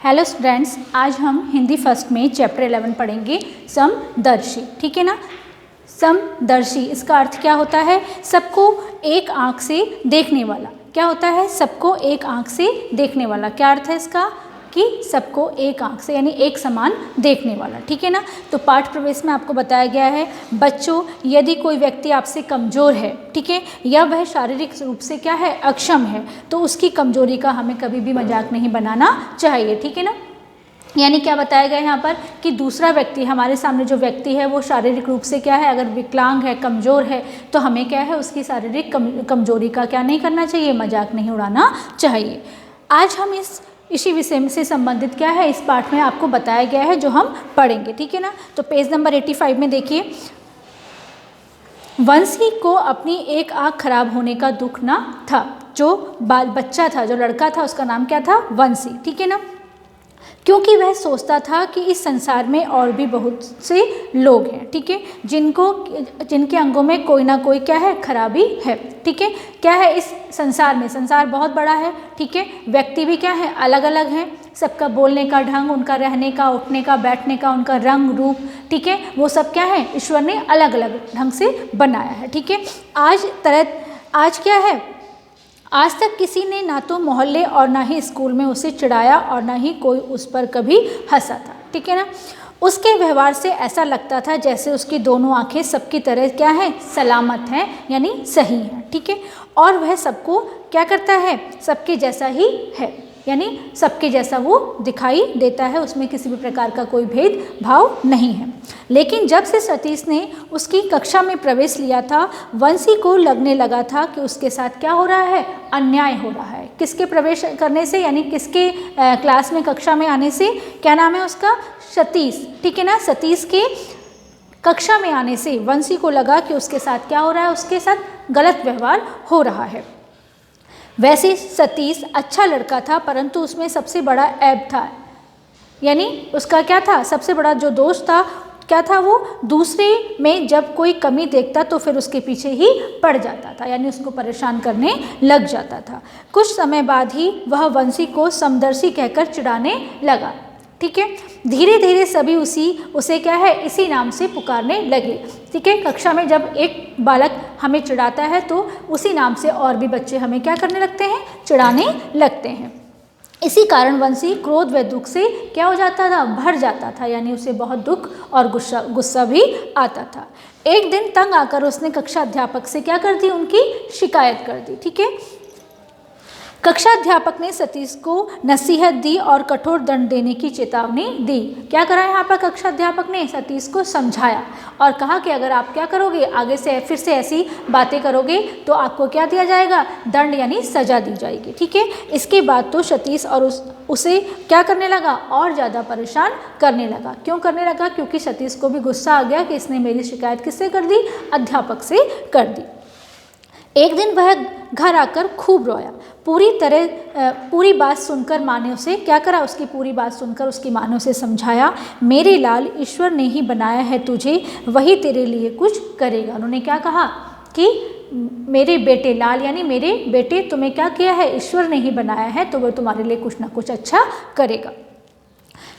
Hello students, आज हम Hindi first में चैप्टर 11 पढ़ेंगे समदर्शी। ठीक है ना। समदर्शी इसका अर्थ क्या होता है? सबको एक आंख से देखने वाला। क्या होता है? सबको एक आंख से देखने वाला। क्या अर्थ है इसका? कि सबको एक आंख से यानी एक समान देखने वाला। ठीक है ना। तो पाठ प्रवेश में आपको बताया गया है बच्चों, यदि कोई व्यक्ति आपसे कमज़ोर है, ठीक है, या वह शारीरिक रूप से क्या है, अक्षम है, तो उसकी कमजोरी का हमें कभी भी मजाक नहीं बनाना चाहिए। ठीक है ना। यानी क्या बताया गया है यहाँ पर कि दूसरा व्यक्ति, हमारे सामने जो व्यक्ति है वो शारीरिक रूप से क्या है, अगर विकलांग है, कमज़ोर है, तो हमें क्या है, उसकी शारीरिक कमजोरी का क्या नहीं करना चाहिए, मजाक नहीं उड़ाना चाहिए। आज हम इसी विषय से संबंधित क्या है, इस पाठ में आपको बताया गया है जो हम पढ़ेंगे। ठीक है ना। तो पेज नंबर 85 में देखिए, वंशी को अपनी एक आँख खराब होने का दुख ना था। जो बच्चा था, जो लड़का था, उसका नाम क्या था? वंशी। ठीक है ना। क्योंकि वह सोचता था कि इस संसार में और भी बहुत से लोग हैं, ठीक है, जिनके अंगों में कोई ना कोई क्या है, खराबी है। ठीक है। क्या है इस संसार में? संसार बहुत बड़ा है। ठीक है। व्यक्ति भी क्या है, अलग अलग हैं। सबका बोलने का ढंग, उनका रहने का, उठने का, बैठने का, उनका रंग रूप, ठीक है, वो सब क्या है, ईश्वर ने अलग अलग ढंग से बनाया है। ठीक है। आज क्या है, आज तक किसी ने ना तो मोहल्ले और ना ही स्कूल में उसे चिढ़ाया और ना ही कोई उस पर कभी हंसा था। ठीक है ना। उसके व्यवहार से ऐसा लगता था जैसे उसकी दोनों आंखें सबकी तरह क्या है, सलामत हैं, यानी सही हैं। ठीक है। और वह सबको क्या करता है, सबके जैसा ही है, यानी सबके जैसा वो दिखाई देता है, उसमें किसी भी प्रकार का कोई भेदभाव नहीं है। लेकिन जब से सतीश ने उसकी कक्षा में प्रवेश लिया था, वंशी को लगने लगा था कि उसके साथ क्या हो रहा है, अन्याय हो रहा है। किसके प्रवेश करने से, यानी किसके क्लास में, कक्षा में आने से? क्या नाम है उसका? सतीश। ठीक है ना। सतीश के कक्षा में आने से वंशी को लगा कि उसके साथ क्या हो रहा है, उसके साथ गलत व्यवहार हो रहा है। वैसे सतीश अच्छा लड़का था, परंतु उसमें सबसे बड़ा ऐब था, यानी उसका क्या था, सबसे बड़ा जो दोष था, क्या था वो? दूसरे में जब कोई कमी देखता तो फिर उसके पीछे ही पड़ जाता था, यानी उसको परेशान करने लग जाता था। कुछ समय बाद ही वह वंशी को समदर्शी कहकर चिढ़ाने लगा। ठीक है। धीरे धीरे सभी उसे क्या है, इसी नाम से पुकारने लगे। ठीक है। कक्षा में जब एक बालक हमें चिढ़ाता है तो उसी नाम से और भी बच्चे हमें क्या करने लगते हैं, चिढ़ाने लगते हैं। इसी कारण वंशी क्रोध व दुख से क्या हो जाता था, भर जाता था, यानी उसे बहुत दुख और गुस्सा भी आता था। एक दिन तंग आकर उसने कक्षा अध्यापक से क्या कर दी, उनकी शिकायत कर दी। ठीक है। कक्षा अध्यापक ने सतीश को नसीहत दी और कठोर दंड देने की चेतावनी दी। क्या करा यहाँ पर? कक्षा अध्यापक ने सतीश को समझाया और कहा कि अगर आप क्या करोगे, आगे से फिर से ऐसी बातें करोगे तो आपको क्या दिया जाएगा, दंड यानी सजा दी जाएगी। ठीक है। इसके बाद तो सतीश और उसे क्या करने लगा, और ज़्यादा परेशान करने लगा। क्यों करने लगा? क्योंकि सतीश को भी गुस्सा आ गया कि इसने मेरी शिकायत किससे कर दी, अध्यापक से कर दी। एक दिन वह घर आकर खूब रोया। पूरी बात सुनकर माँ ने उसे क्या करा, उसकी पूरी बात सुनकर उसकी माँ ने उसे समझाया, मेरे लाल, ईश्वर ने ही बनाया है तुझे, वही तेरे लिए कुछ करेगा। उन्होंने क्या कहा कि मेरे बेटे लाल, यानी मेरे बेटे, तुम्हें क्या किया है, ईश्वर ने ही बनाया है, तो वह तुम्हारे लिए कुछ ना कुछ अच्छा करेगा।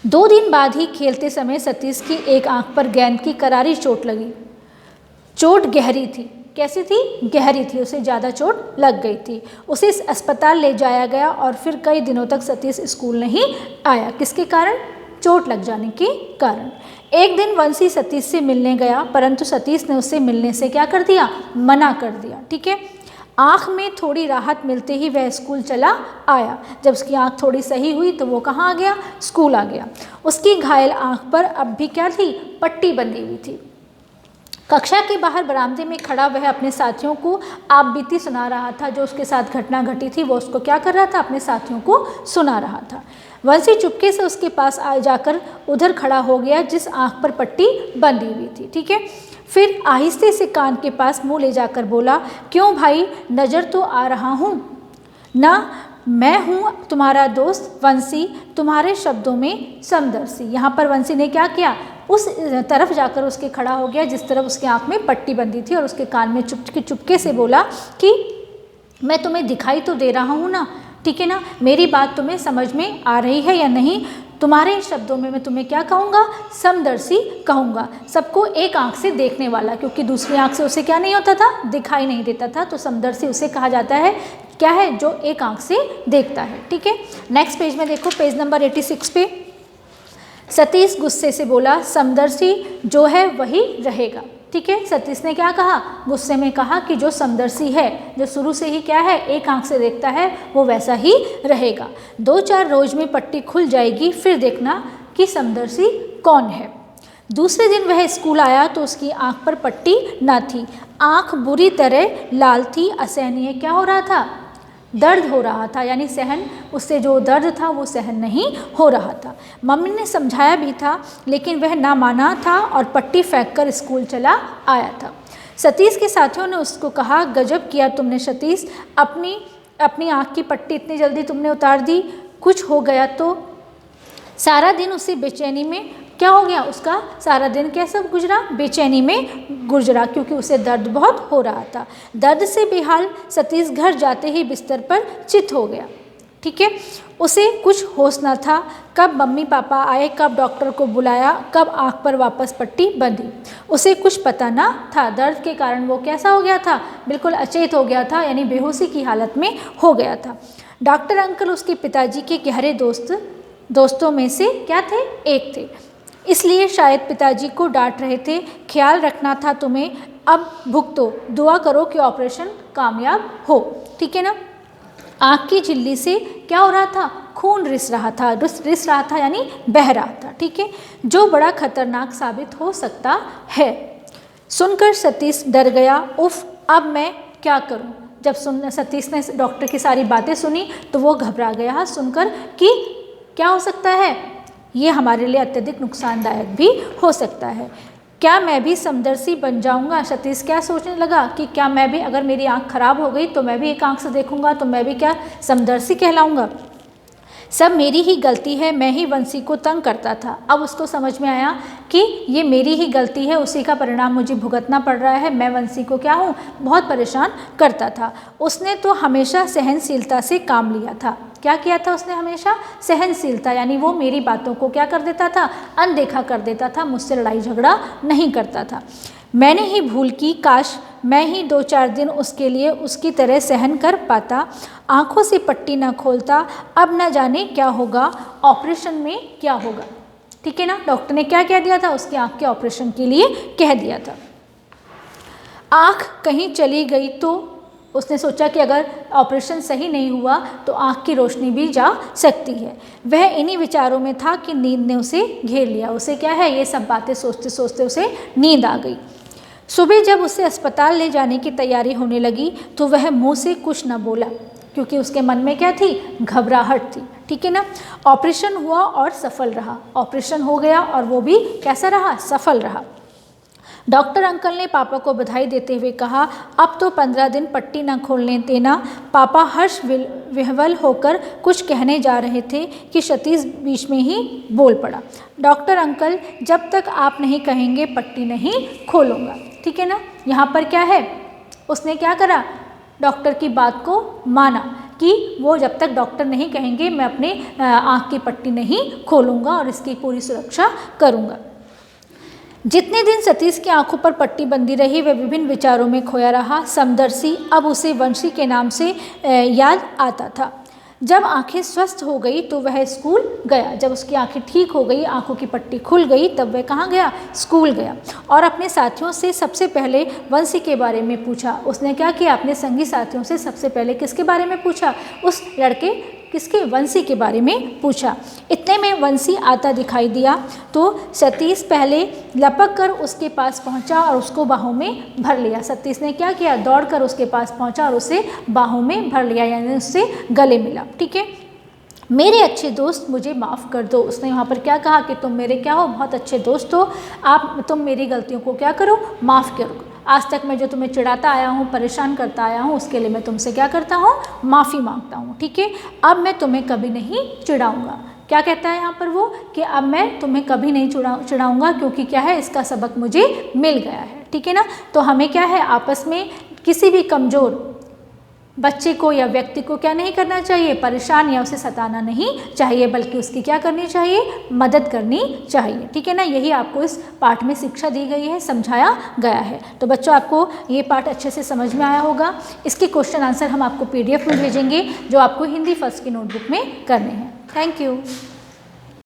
2 दिन बाद ही खेलते समय सतीश की एक आंख पर गेंद की करारी चोट लगी। चोट गहरी थी। कैसी थी? गहरी थी। उसे ज़्यादा चोट लग गई थी। उसे अस्पताल ले जाया गया और फिर कई दिनों तक सतीश स्कूल नहीं आया। किसके कारण? चोट लग जाने के कारण। एक दिन वंशी सतीश से मिलने गया, परंतु सतीश ने उससे मिलने से क्या कर दिया, मना कर दिया। ठीक है। आँख में थोड़ी राहत मिलते ही वह स्कूल चला आया। जब उसकी आँख थोड़ी सही हुई तो वो कहाँ आ गया, स्कूल आ गया। उसकी घायल आँख पर अब भी क्या थी, पट्टी बंधी हुई थी। कक्षा के बाहर बरामदे में खड़ा वह अपने साथियों को आप बीती सुना रहा था। जो उसके साथ घटना घटी थी वो उसको क्या कर रहा था, अपने साथियों को सुना रहा था। वंशी चुपके से उसके पास आ जाकर उधर खड़ा हो गया जिस आंख पर पट्टी बंधी हुई थी। ठीक है। फिर आहिस्ते से कान के पास मुंह ले जाकर बोला, क्यों भाई, नज़र तो आ रहा हूँ ना, मैं हूँ तुम्हारा दोस्त वंशी, तुम्हारे शब्दों में समदर्शी। यहाँ पर वंशी ने क्या किया, उस तरफ जाकर उसके खड़ा हो गया जिस तरफ उसकी आंख में पट्टी बंधी थी और उसके कान में चुपके से बोला कि मैं तुम्हें दिखाई तो दे रहा हूँ ना, ठीक है ना। मेरी बात तुम्हें समझ में आ रही है या नहीं? तुम्हारे शब्दों में मैं तुम्हें क्या कहूँगा? समदर्शी कहूँगा। सबको एक आंख से देखने वाला, क्योंकि दूसरी आंख से उसे क्या नहीं होता था? दिखाई नहीं देता था। तो समदर्शी उसे कहा जाता है, क्या है? जो एक आंख से देखता है। ठीक है, नेक्स्ट पेज में देखो, पेज नंबर 86 पे सतीश गुस्से से बोला, समदर्शी जो है वही रहेगा। ठीक है, सतीश ने क्या कहा? गुस्से में कहा कि जो समदर्शी है, जो शुरू से ही क्या है? एक आंख से देखता है, वो वैसा ही रहेगा। 2-4 रोज में पट्टी खुल जाएगी, फिर देखना कि समदर्शी कौन है। दूसरे दिन वह स्कूल आया तो उसकी आंख पर पट्टी न थी। आंख बुरी तरह लाल थी, असहनीय क्या हो रहा था? दर्द हो रहा था, यानी सहन, उससे जो दर्द था वो सहन नहीं हो रहा था। मम्मी ने समझाया भी था, लेकिन वह ना माना था और पट्टी फेंककर स्कूल चला आया था। सतीश के साथियों ने उसको कहा, गजब किया तुमने सतीश, अपनी आँख की पट्टी इतनी जल्दी तुमने उतार दी, कुछ हो गया तो? सारा दिन उसे बेचैनी में क्या हो गया? उसका सारा दिन कैसा गुजरा? बेचैनी में गुजरा, क्योंकि उसे दर्द बहुत हो रहा था। दर्द से बेहाल सतीश घर जाते ही बिस्तर पर चित हो गया। ठीक है, उसे कुछ होश न था, कब मम्मी पापा आए, कब डॉक्टर को बुलाया, कब आँख पर वापस पट्टी बंधी, उसे कुछ पता न था। दर्द के कारण वो कैसा हो गया था? बिल्कुल अचेत हो गया था, यानी बेहोशी की हालत में हो गया था। डॉक्टर अंकल उसके पिताजी के गहरे दोस्तों में से क्या थे? एक थे, इसलिए शायद पिताजी को डांट रहे थे। ख्याल रखना था तुम्हें, अब भुगतो, दुआ करो कि ऑपरेशन कामयाब हो। ठीक है ना। आँख की झिल्ली से क्या हो रहा था? खून रिस रहा था, यानी बह रहा था। ठीक है, जो बड़ा खतरनाक साबित हो सकता है। सुनकर सतीश डर गया। उफ, अब मैं क्या करूं? जब सतीश ने डॉक्टर की सारी बातें सुनी तो वो घबरा गया सुनकर कि क्या हो सकता है, ये हमारे लिए अत्यधिक नुकसानदायक भी हो सकता है। क्या मैं भी समदर्शी बन जाऊंगा? सतीश क्या सोचने लगा कि क्या मैं भी, अगर मेरी आंख खराब हो गई तो मैं भी एक आंख से देखूंगा तो मैं भी क्या समदर्शी कहलाऊंगा? सब मेरी ही गलती है, मैं ही वंशी को तंग करता था। अब उसको समझ में आया कि ये मेरी ही गलती है, उसी का परिणाम मुझे भुगतना पड़ रहा है। मैं वंशी को क्या हूँ? बहुत परेशान करता था। उसने तो हमेशा सहनशीलता से काम लिया था। क्या किया था उसने? हमेशा सहनशीलता, यानी वो मेरी बातों को क्या कर देता था? अनदेखा कर देता था, मुझसे लड़ाई झगड़ा नहीं करता था। मैंने ही भूल की, काश मैं ही 2-4 दिन उसके लिए उसकी तरह सहन कर पाता, आंखों से पट्टी न खोलता। अब न जाने क्या होगा, ऑपरेशन में क्या होगा। ठीक है ना, डॉक्टर ने क्या कह दिया था? उसकी आंख के ऑपरेशन के लिए कह दिया था। आंख कहीं चली गई तो उसने सोचा कि अगर ऑपरेशन सही नहीं हुआ तो आँख की रोशनी भी जा सकती है। वह इन्हीं विचारों में था कि नींद ने उसे घेर लिया। उसे क्या है? ये सब बातें सोचते सोचते उसे नींद आ गई। सुबह जब उसे अस्पताल ले जाने की तैयारी होने लगी तो वह मुंह से कुछ न बोला, क्योंकि उसके मन में क्या थी? घबराहट थी। ठीक है ना। ऑपरेशन हुआ और सफल रहा। ऑपरेशन हो गया और वो भी कैसा रहा? सफल रहा। डॉक्टर अंकल ने पापा को बधाई देते हुए कहा, अब तो 15 दिन पट्टी न खोलने देना। पापा हर्ष विह्वल होकर कुछ कहने जा रहे थे कि सतीश बीच में ही बोल पड़ा, डॉक्टर अंकल, जब तक आप नहीं कहेंगे पट्टी नहीं खोलूँगा। ठीक है ना। यहाँ पर क्या है? उसने क्या करा? डॉक्टर की बात को माना कि वो जब तक डॉक्टर नहीं कहेंगे मैं अपने आँख की पट्टी नहीं खोलूँगा और इसकी पूरी सुरक्षा करूँगा। जितने दिन सतीश की आंखों पर पट्टी बंधी रही वह विभिन्न विचारों में खोया रहा। समदर्शी अब उसे वंशी के नाम से याद आता था। जब आंखें स्वस्थ हो गई तो वह स्कूल गया। जब उसकी आंखें ठीक हो गई, आंखों की पट्टी खुल गई, तब वह कहाँ गया? स्कूल गया और अपने साथियों से सबसे पहले वंशी के बारे में पूछा। उसने क्या किया? अपने संगी साथियों से सबसे पहले किसके बारे में पूछा? उस लड़के किसके? वंशी के बारे में पूछा। इतने में वंशी आता दिखाई दिया तो सतीश पहले लपक कर उसके पास पहुंचा और उसको बाहों में भर लिया। सतीश ने क्या किया? दौड़कर उसके पास पहुंचा और उसे बाहों में भर लिया, यानी उससे गले मिला। ठीक है। मेरे अच्छे दोस्त, मुझे माफ़ कर दो। उसने वहाँ पर क्या कहा कि तुम मेरे क्या हो? बहुत अच्छे दोस्त हो आप, तुम मेरी गलतियों को क्या करो? माफ़ करो। आज तक मैं जो तुम्हें चिढ़ाता आया हूँ, परेशान करता आया हूँ, उसके लिए मैं तुमसे क्या करता हूँ? माफ़ी मांगता हूँ। ठीक है। अब मैं तुम्हें कभी नहीं चिढ़ाऊँगा। क्या कहता है यहाँ पर वो? कि अब मैं तुम्हें कभी नहीं चिढ़ाऊँगा, क्योंकि क्या है? इसका सबक मुझे मिल गया है। ठीक है ना। तो हमें क्या है? आपस में किसी भी कमज़ोर बच्चे को या व्यक्ति को क्या नहीं करना चाहिए, परेशान या उसे सताना नहीं चाहिए, बल्कि उसकी क्या करनी चाहिए, मदद करनी चाहिए। ठीक है ना, यही आपको इस पाठ में शिक्षा दी गई है, समझाया गया है। तो बच्चों आपको ये पाठ अच्छे से समझ में आया होगा। इसके क्वेश्चन आंसर हम आपको PDF में भेजेंगे, जो आपको हिंदी फर्स्ट की नोटबुक में करने हैं। Thank you.